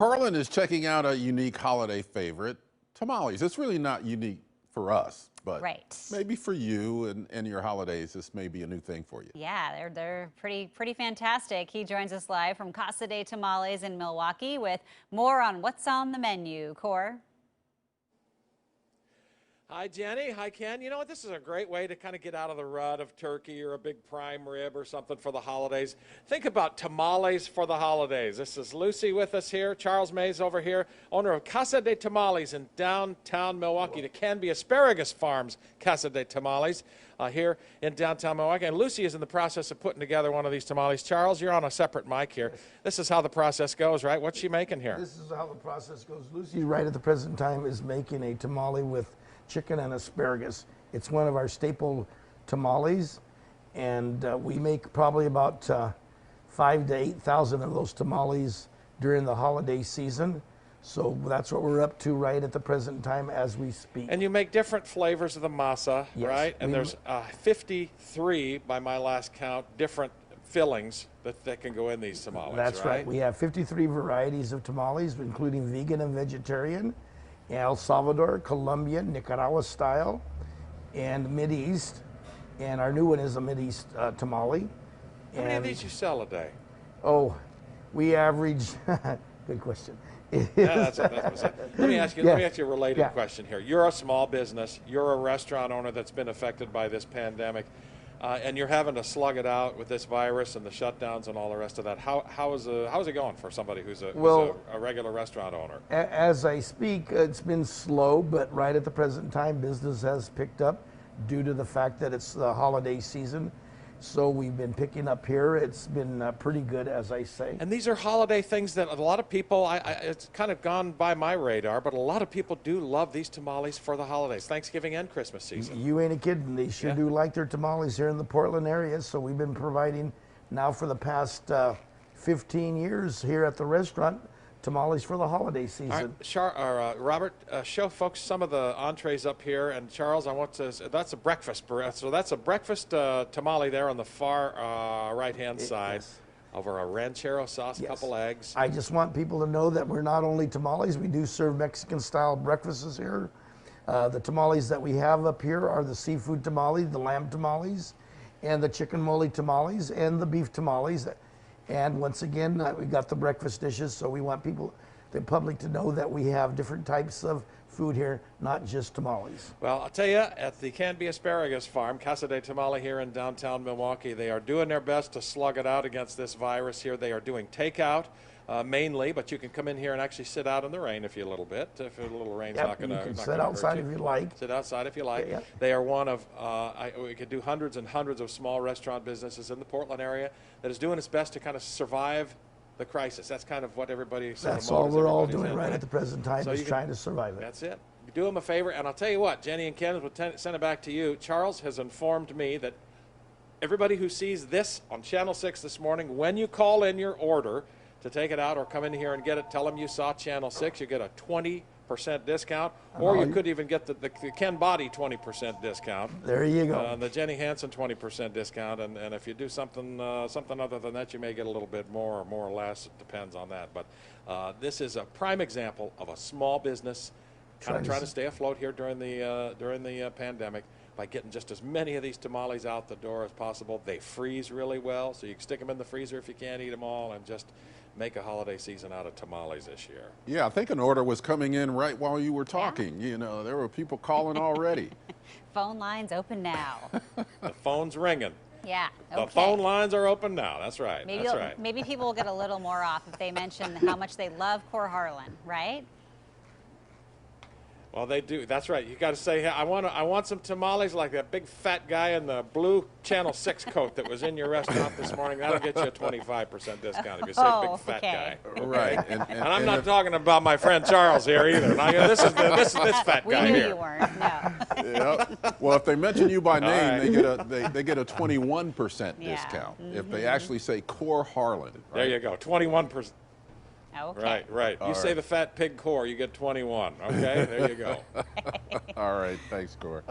Harlan is checking out a unique holiday favorite, tamales. It's really not unique for us, but Right. maybe for you and your holidays, this may be a new thing for you. Yeah, they're pretty fantastic. He joins us live from Casa de Tamales in Milwaukee with more on what's on the menu. Core. Hi, Jenny. Hi, Ken. You know what? This is a great way to kind of get out of the rut of turkey or a big prime rib or something for the holidays. Think about tamales for the holidays. This is Lucy with us here. Charles Mays over here, owner of Casa de Tamales in downtown Milwaukee, the Canby Asparagus Farms Casa de Tamales here in downtown Milwaukee. And Lucy is in the process of putting together one of these tamales. Charles, you're on a separate mic here. This is how the process goes, right? What's she making here? This is how the process goes. Lucy, right at the present time, is making a tamale with chicken and asparagus. It's one of our staple tamales, and we make probably about 5,000 to 8,000 of those tamales during the holiday season. So that's what we're up to right at the present time as we speak. And you make different flavors of the masa, Yes, right? And there's 53, by my last count, different fillings that can go in these tamales. That's right. We have 53 varieties of tamales, including vegan and vegetarian, El Salvador, Colombian, Nicaragua style, and Mideast. And our new one is a Mideast tamale. How many of these you sell a day? Oh, we average, good question. Let me ask you a related question here. You're a small business. You're a restaurant owner that's been affected by this pandemic. And you're having to slug it out with this virus and the shutdowns and all the rest of that. How's it going for somebody who's a regular restaurant owner? As I speak, it's been slow, but right at the present time, business has picked up due to the fact that it's the holiday season. So we've been picking up here. It's been pretty good, as I say. And these are holiday things that a lot of people, it's kind of gone by my radar, but a lot of people do love these tamales for the holidays, Thanksgiving and Christmas season. You ain't a kidding. They sure do like their tamales here in the Portland area. So we've been providing now for the past 15 years here at the restaurant tamales for the holiday season. Robert, show folks some of the entrees up here. And Charles, I want to, that's a breakfast. So that's a breakfast tamale there on the far right-hand side. Yes. Over a ranchero sauce, a couple eggs. I just want people to know that we're not only tamales, we do serve Mexican-style breakfasts here. The tamales that we have up here are the seafood tamale, the lamb tamales, and the chicken mole tamales, and the beef tamales. And once again, we've got the breakfast dishes, so we want people, the public, to know that we have different types of food here, not just tamales. Well, I'll tell you, at the Canby Asparagus Farm, Casa de Tamale here in downtown Milwaukee, they are doing their best to slug it out against this virus here. They are doing takeout mainly, but you can come in here and actually sit out in the rain if you a little bit. If a little rain's not going to hurt you. You can sit outside if you like. Sit outside if you like. Yeah. They are one of, we could do hundreds and hundreds of small restaurant businesses in the Portland area that is doing its best to kind of survive the crisis. That's kind of what everybody. That's all we're all doing right at the present time, is trying to survive it. That's it. Do them a favor, and I'll tell you what, Jenny and Ken will send it back to you. Charles has informed me that everybody who sees this on Channel 6 this morning, when you call in your order to take it out or come in here and get it, tell them you saw Channel 6, you get a 20% discount, or you could even get the Ken Body 20% discount. There you go. The Jenny Hansen 20% discount, and if you do something other than that, you may get a little bit more or less. It depends on that. But this is a prime example of a small business kind of trying to stay afloat here during the pandemic by getting just as many of these tamales out the door as possible. They freeze really well, so you can stick them in the freezer if you can't eat them all, and just make a holiday season out of tamales this year. Yeah, I think an order was coming in right while you were talking. You know, there were people calling already. Phone lines open now. The phone's ringing. Yeah. Okay. The phone lines are open now. That's right. Maybe people will get a little more off if they mention how much they love Core Harlan, right? Well, they do. That's right. You got to say, hey, I want some tamales like that big fat guy in the blue Channel 6 coat that was in your restaurant this morning. That'll get you a 25% discount if you say big fat guy. Right. And I'm not talking about my friend Charles here either. This fat guy here. We knew you weren't. No. Yep. Well, if they mention you by name, they get a 21% discount. If they actually say Core Harlan. Right? There you go. 21%. Okay. Right. You say the fat pig core, you get 21. Okay, there you go. All right. Thanks, Core.